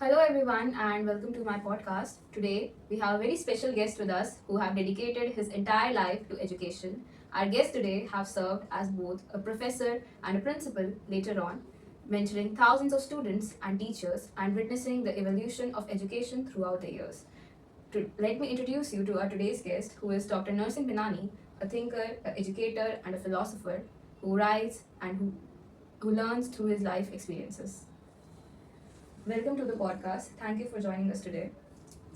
Hello everyone and welcome to my podcast. Today we have a very special guest with us who have dedicated his entire life to education. Our guest today have served as both a professor and a principal later on, mentoring thousands of students and teachers and witnessing the evolution of education throughout the years. Let me introduce you to our today's guest who is Dr. Narsingh Binani, a thinker, an educator and a philosopher who writes and who learns through his life experiences. Welcome to the podcast. Thank you for joining us today.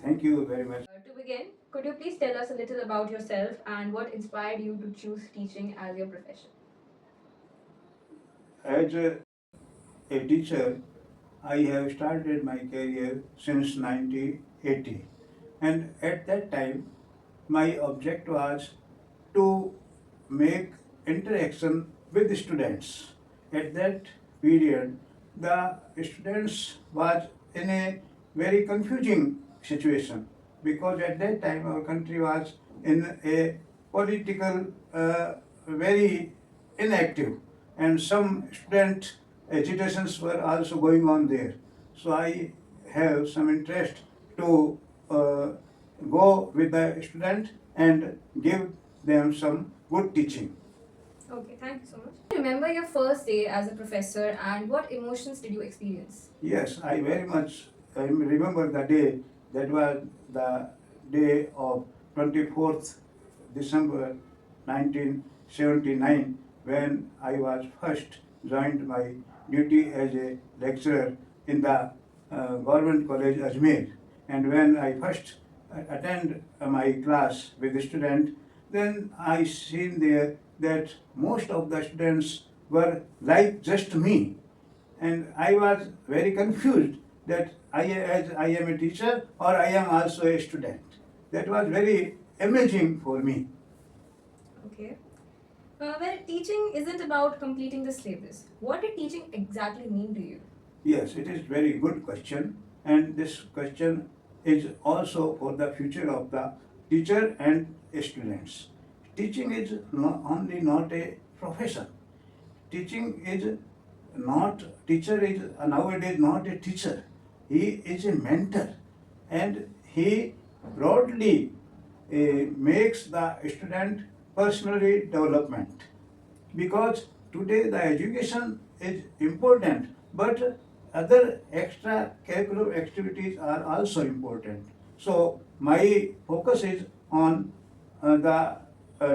Thank you very much. To begin, could you please tell us a little about yourself and what inspired you to choose teaching as your profession? As a teacher, I have started my career since 1980, and at that time, my object was to make interaction with the students. At that period, the students was in a very confusing situation because at that time our country was in a political very inactive, and some student agitations were also going on there. So I have some interest to go with the student and give them some good teaching. Okay, thank you so much. Remember your first day as a professor and what emotions did you experience? Yes, I very much remember the day. That was the day of 24th December 1979 when I was first joined my duty as a lecturer in the Government College Ajmer. And when I first attend my class with the student, then I seen there that most of the students were like just me, and I was very confused that as I am a teacher or I am also a student. That was very amazing for me. Okay. Well, teaching isn't about completing the syllabus. What did teaching exactly mean to you? Yes, it is very good question, and this question is also for the future of the teacher and students. Teaching is not a profession. Teaching is not teacher is nowadays not a teacher. He is a mentor, and he broadly makes the student personally development, because today the education is important, but other extra curriculum activities are also important. So my focus is on the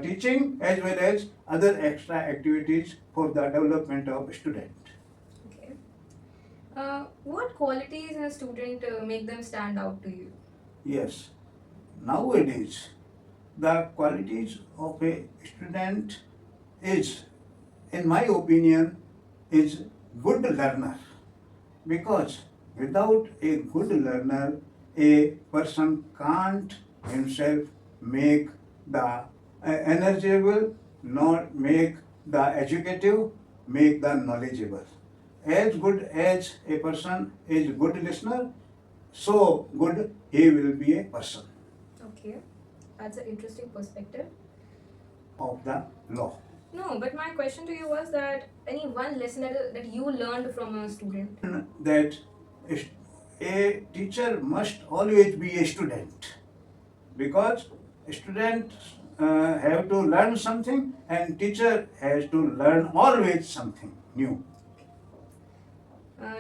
teaching as well as other extra activities for the development of student. Okay. What qualities in a student make them stand out to you? Yes, nowadays the qualities of a student is, in my opinion, is good learner, because without a good learner, a person can't himself make the energizable, nor make the educative, make the knowledgeable. As good as a person is good listener, so good he will be a person Okay, that's an interesting perspective. of the law. No, but my question to you was that any one lesson that you learned from a student? That a teacher must always be a student, because students have to learn something and teacher has to learn always something new.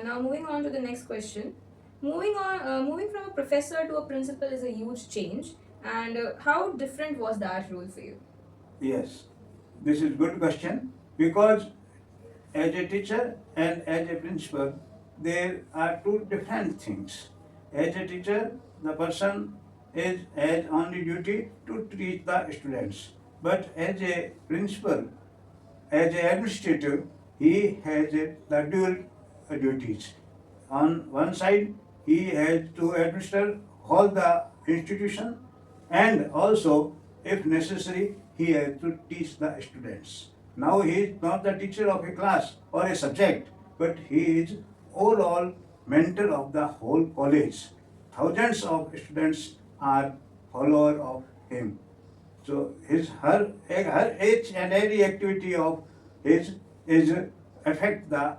Now moving on to the next question. Moving from a professor to a principal is a huge change. And how different was that role for you? Yes, this is good question, because as a teacher and as a principal, there are two different things. As a teacher, the person has only duty to teach the students. But as a principal, as an administrator, he has the dual duties. On one side, he has to administer all the institution, and also, if necessary, he has to teach the students. Now he is not the teacher of a class or a subject, but he is overall mentor of the whole college. Thousands of students are follower of him. So her each and every activity of his is affect the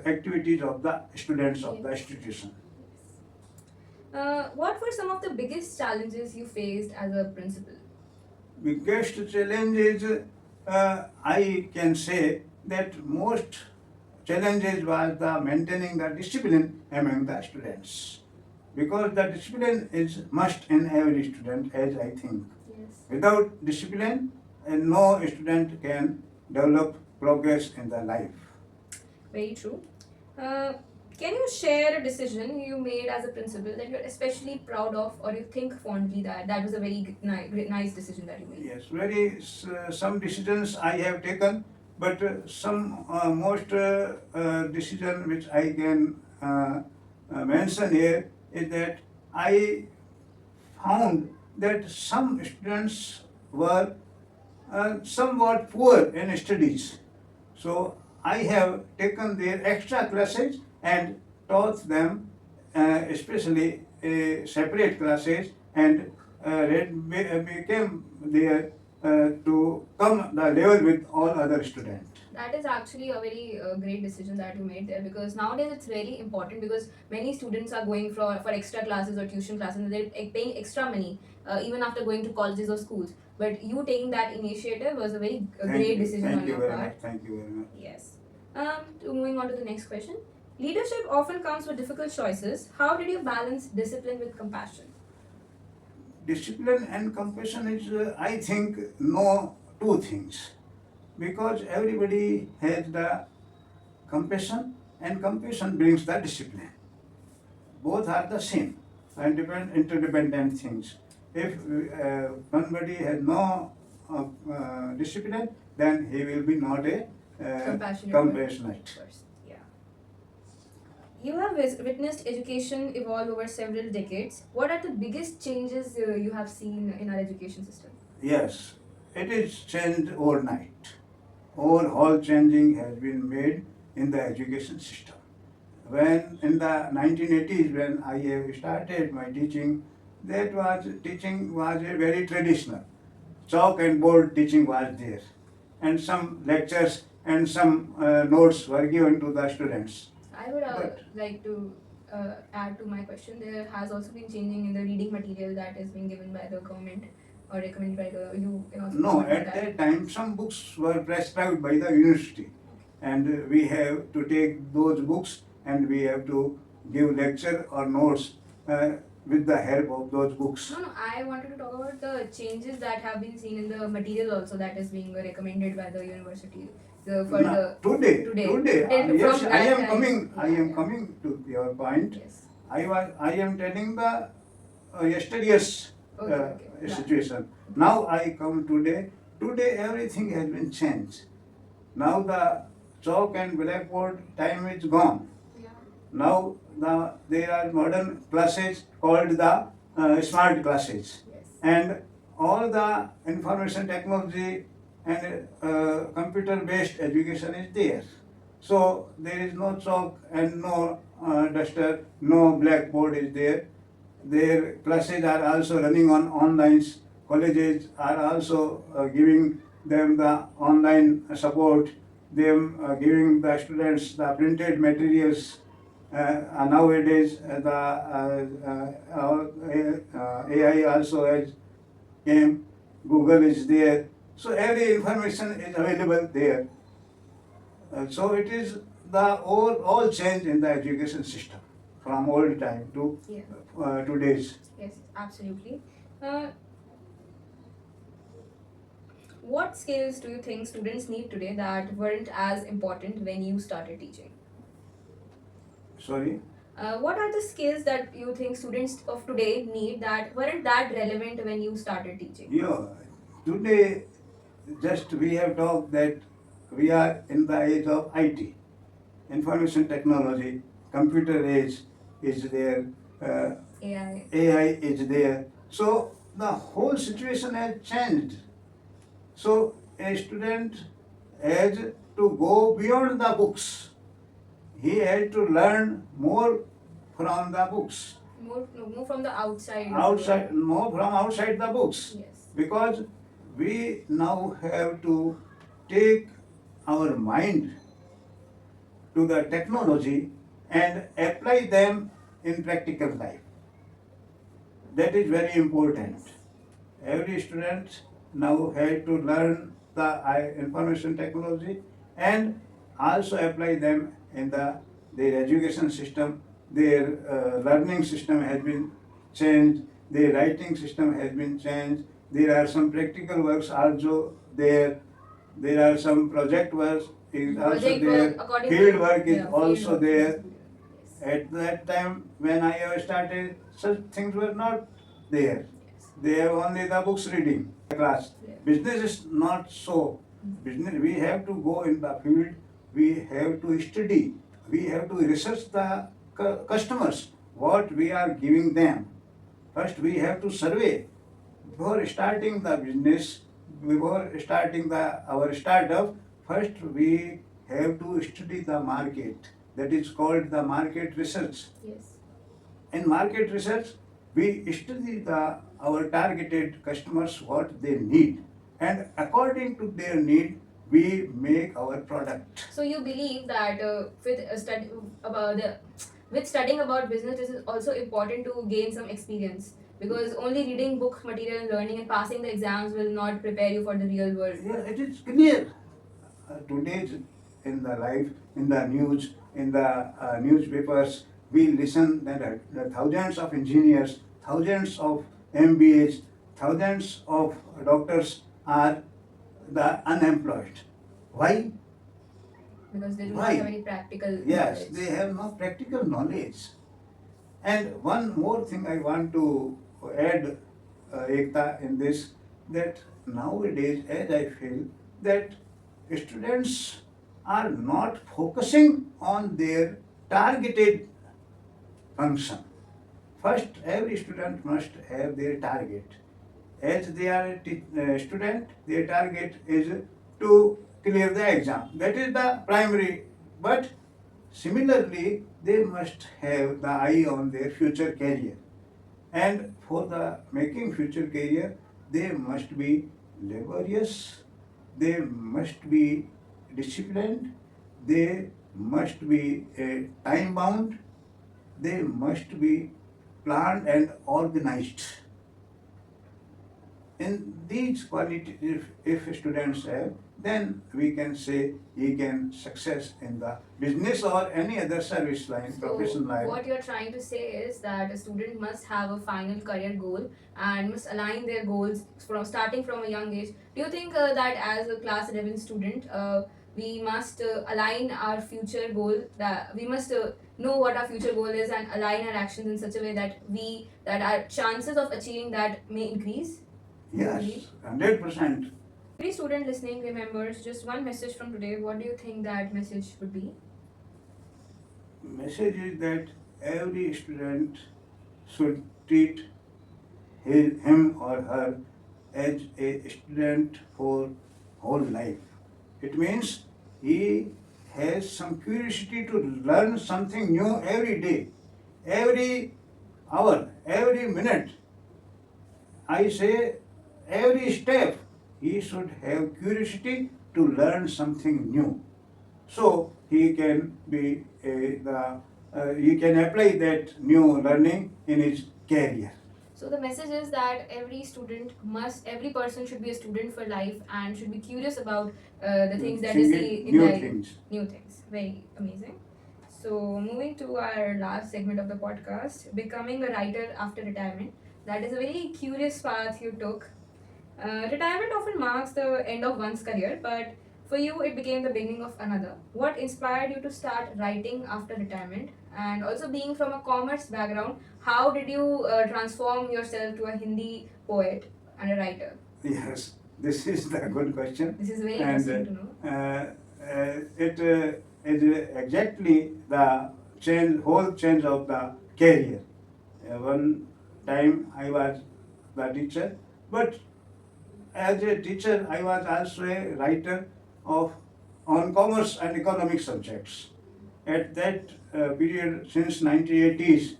activities of the students of the institution. What were some of the biggest challenges you faced as a principal? Biggest challenge is, I can say that most challenges was the maintaining the discipline among the students, because the discipline is must in every student, as I think. Yes. Without discipline, no student can develop progress in the life. Very true. Uh, can you share a decision you made as a principal that you're especially proud of, or you think fondly that that was a very nice decision that you made? Yes, very some decisions I have taken, but some most decision which I can mention here is that I found that some students were somewhat poor in studies. So I have taken their extra classes and taught them, especially separate classes, and became there to come the level with all other students. That is actually a very great decision that you made there, because nowadays it's very important, because many students are going for extra classes or tuition classes and they're paying extra money even after going to colleges or schools. But you taking that initiative was a very great decision Thank on you your very part. much. Thank you very much. Yes. Moving on to the next question. Leadership often comes with difficult choices. How did you balance discipline with compassion? Discipline and compassion is, I think, no two things, because everybody has the compassion, and compassion brings the discipline. Both are the same and interdependent things. If somebody has no discipline, then he will be not a compassionate. Person. Yeah. You have witnessed education evolve over several decades. What are the biggest changes you have seen in our education system? Yes, it is changed overnight. Overhaul changing has been made in the education system. When in the 1980s, when I have started my teaching, teaching was a very traditional. Chalk and board teaching was there, and some lectures and some notes were given to the students. I would But like to add to my question. There has also been changing in the reading material that is being given by the government or recommended by the you. Can also no, comment on at that. that time some books were prescribed by the university, and we have to take those books and we have to give lecture or notes with the help of those books. No, no. I wanted to talk about the changes that have been seen in the material also that is being recommended by the university. For Now, the today, yes, from I that am time. coming. I Yeah, am yeah. coming to your point. Yes. I am telling the yesterday's Okay. situation. Now I come today. Today everything has been changed. Now the chalk and blackboard time is gone. Yeah. Now there are modern classes called the smart classes, Yes. and all the information technology and computer based education is there. So there is no chalk and no duster, no blackboard is there. Their classes are also running on online. Colleges are also giving them the online support, them giving the students the printed materials. Nowadays, the AI also has came. Google is there, so every information is available there. So it is the all change in the education system from old time to Yeah. today's. Yes, absolutely. Uh, what skills do you think students need today that weren't as important when you started teaching? Sorry. What are the skills that you think students of today need that weren't that relevant when you started teaching? Yeah, today just we have talked that we are in the age of IT, information technology, computer age is there, AI. AI is there. So the whole situation has changed. So a student has to go beyond the books. He had to learn more from the books. More from the outside. More from outside the books. Yes. Because we now have to take our mind to the technology and apply them in practical life. That is very important. Every student now had to learn the information technology and also apply them in their education system. Their learning system has been changed. Their writing system has been changed. There are some practical works also there. There are some project works is also Project there. work according Field to work is yeah, field also work there. is yes. At that time when I have started, such things were not there. Yes. They have only the books reading class. Yeah. Business is not so. Business, we have to go in the field, we have to study, we have to research the customers, what we are giving them. First we have to survey. Before starting the business, before starting our startup, first we have to study the market. That is called the market research. Yes. In market research, we study our targeted customers what they need, and according to their need, we make our product. So you believe that with studying about business, it is also important to gain some experience because only reading book material and learning and passing the exams will not prepare you for the real world. Yeah, it is clear. Today, in the life, in the news, in the newspapers, we listen that thousands of engineers, thousands of MBAs, thousands of doctors are the unemployed. Why? Because they do not Why? have any practical Yes, knowledge. they have no practical knowledge. And one more thing I want to add, Ekta, in this, that nowadays, as I feel, that students are not focusing on their targeted function. First, every student must have their target. As they are a student, their target is to clear the exam. That is the primary. But similarly, they must have the eye on their future career. And for the making future career, they must be laborious, they must be disciplined, they must be time bound, they must be planned and organized. In these qualities, if students have, then we can say he can success in the business or any other service line, So professional line. what you're trying to say is that a student must have a final career goal and must align their goals from starting from a young age. Do you think that as a class 11 student, we must align our future goal, that we must know what our future goal is and align our actions in such a way that our chances of achieving that may increase? Yes, 100%. Every student listening remembers just one message from today. What do you think that message would be? Message is that every student should treat him or her as a student for whole life. It means he has some curiosity to learn something new every day, every hour, every minute. I say every step he should have curiosity to learn something new. So he can be he can apply that new learning in his career. So the message is that every person should be a student for life and should be curious about the things that they see in New their things. new things. Very amazing. So moving to our last segment of the podcast, becoming a writer after retirement. That is a very curious path you took. Retirement often marks the end of one's career, but for you, it became the beginning of another. What inspired you to start writing after retirement? And also, being from a commerce background, how did you transform yourself to a Hindi poet and a writer? Yes, this is the good question. This is very And interesting to know. it is exactly the whole change of the career. One time I was the teacher, but as a teacher I was also a writer of on commerce and economic subjects. At that period, since 1980s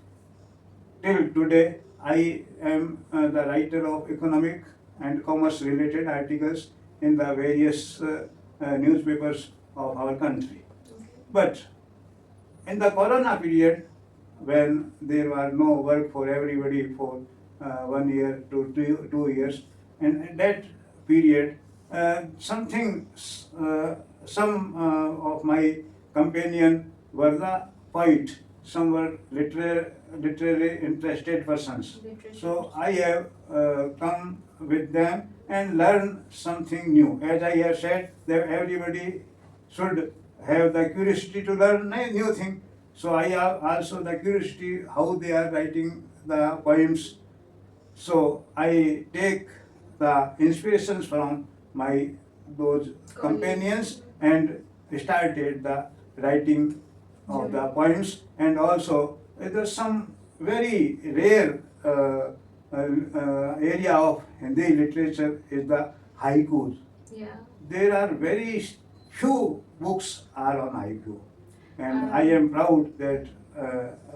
till today, I am the writer of economic and commerce related articles in the various newspapers of our country. But in the corona period, when there was no work for everybody for 1 year to 2 years, and in that period, something, some of my companion were the poet, some were literary interested persons. Literature. So I have come with them and learn something new. As I have said, that everybody should have the curiosity to learn new thing. So I have also the curiosity how they are writing the poems. So I take the inspirations from my those companions and started the writing of the poems, and also there's some very rare area of Hindi literature is the haikus. Yeah. There are very few books are on haiku, and I am proud that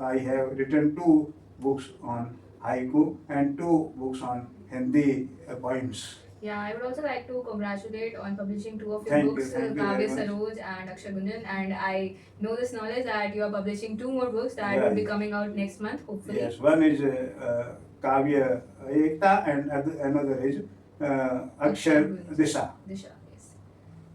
I have written 2 books on haiku and 2 books on Hindi poems. Yeah, I would also like to congratulate on publishing 2 of your Thank you, books, thank you very Kavya much. Saroj and Akshay Gunjan, and I know this knowledge that you are publishing 2 more books that Yeah, will be yeah. coming out next month, hopefully. Yes, one is Kavya Ekta and another is Akshar Disha. Disha, yes.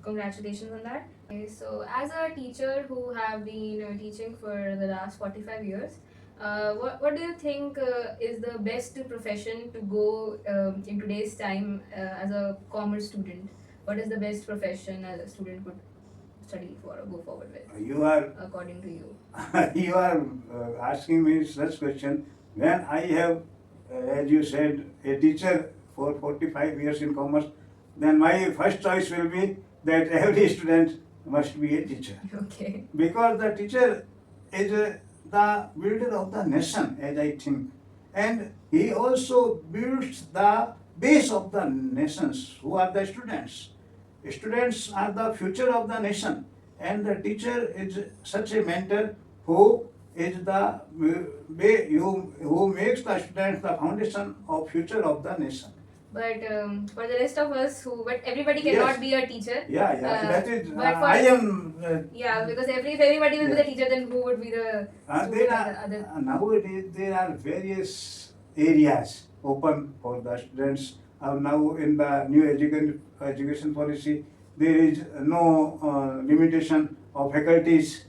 Congratulations on that. Okay, so as a teacher who have been teaching for the last 45 years, what do you think is the best profession to go in today's time as a commerce student? What is the best profession as a student could study for or go forward with, You are according to you? you are asking me such question when I have, as you said, a teacher for 45 years in commerce. Then my first choice will be that every student must be a teacher, Okay. because the teacher is the builder of the nation, as I think, and he also builds the base of the nations, who are the students. Students are the future of the nation, and the teacher is such a mentor who is the who makes the students the foundation of future of the nation. But for the rest of us but everybody cannot Yes. be a teacher. Yeah, that is. But for I am. Yeah, because if everybody will be Yeah. the teacher, then who would be the student There or are the other? nowadays there are various areas open for the students. Now in the new education policy, there is no limitation of faculties.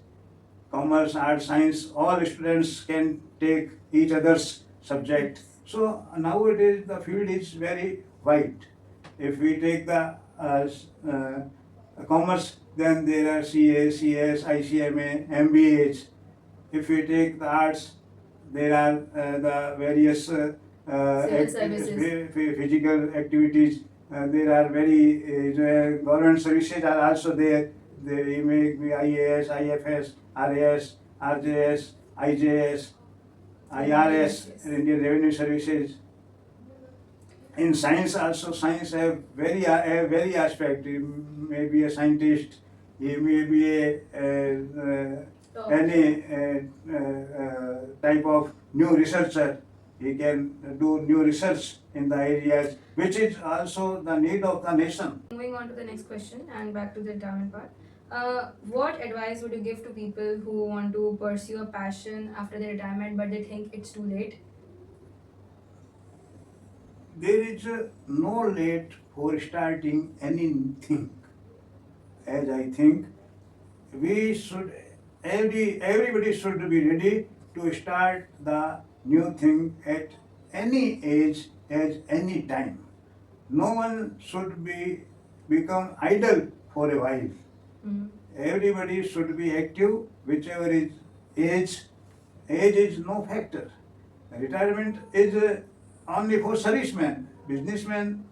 Commerce, arts, science, all students can take each other's subject. So nowadays the field is very wide. If we take the commerce, then there are CA, CS, ICMA, MBAs. If we take the arts, there are the various Civil services. physical activities. There are very government services are also there. They may be IAS, IFS, RAS, RJS, IJS, IRS, Yes. Indian Revenue Services. In science also, science have very aspect. He may be a scientist, he may be any type of new researcher. He can do new research in the areas which is also the need of the nation. Moving on to the next question and back to the retirement part. What advice would you give to people who want to pursue a passion after their retirement but they think it's too late? There is no late for starting anything. As I think, we should everybody should be ready to start the new thing at any age, at any time. No one should become idle for a while. Mm. Everybody should be active, whichever is age. Age is no factor. Retirement is only for servicemen. Businessmen,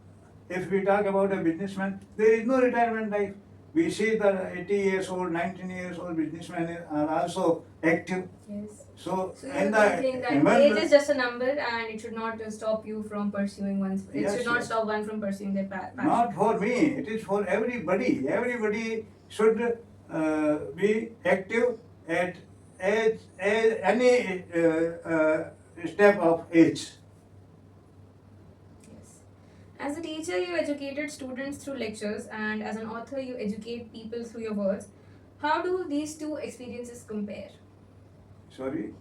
if we talk about a businessman, there is no retirement life. We see the 80 years old, 19 years old businessmen are also active. Yes. So, So you and think that when age is just a number and it should not stop you from pursuing one's. It Yes, should not yes. stop one from pursuing their passion. not for me, it is for everybody. Everybody should be active at any step of age. Yes. As a teacher, you educated students through lectures, and as an author, you educate people through your words. How do these two experiences compare? Sorry.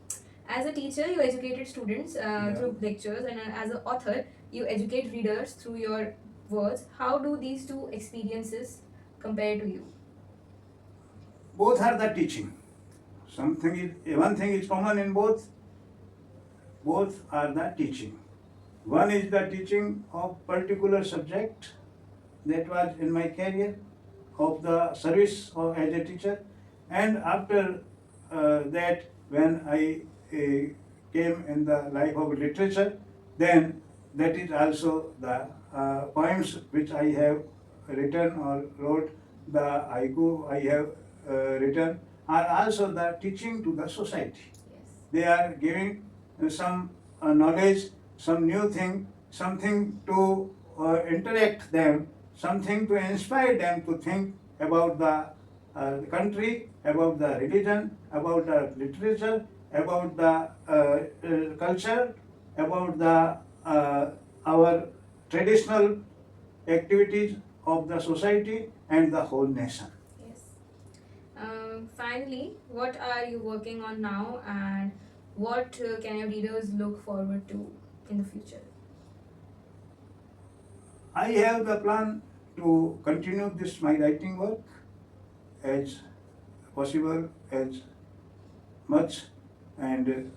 As a teacher, you educated students Yeah. through lectures, and as an author, you educate readers through your words. How do these two experiences compare to you? Both are the teaching. One thing is common in both. Both are the teaching. One is the teaching of particular subject that was in my career of the service of, as a teacher, and after that when I came in the life of literature, then that is also the poems which I have written or wrote, the haiku I have written, are also the teaching to the society. Yes. They are giving some knowledge, some new thing, something to interact them, something to inspire them to think about the country, about the religion, about the literature, about the culture, about the our traditional activities of the society and the whole nation. Yes. Finally, what are you working on now, and what can your readers look forward to in the future? I have the plan to continue this my writing work as possible, as much, and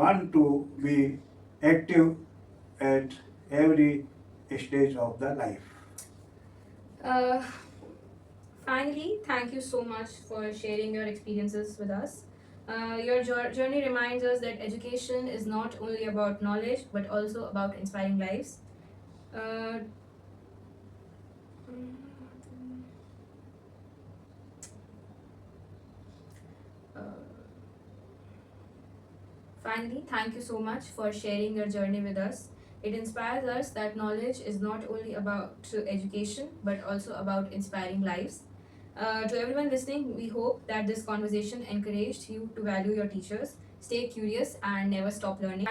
want to be active at every stage of the life. Uh, Finally, thank you so much for sharing your experiences with us. Your journey reminds us that education is not only about knowledge but also about inspiring lives. Uh, uh, Finally, thank you so much for sharing your journey with us. It inspires us that knowledge is not only about education but also about inspiring lives. To everyone listening, we hope that this conversation encouraged you to value your teachers, stay curious, and never stop learning.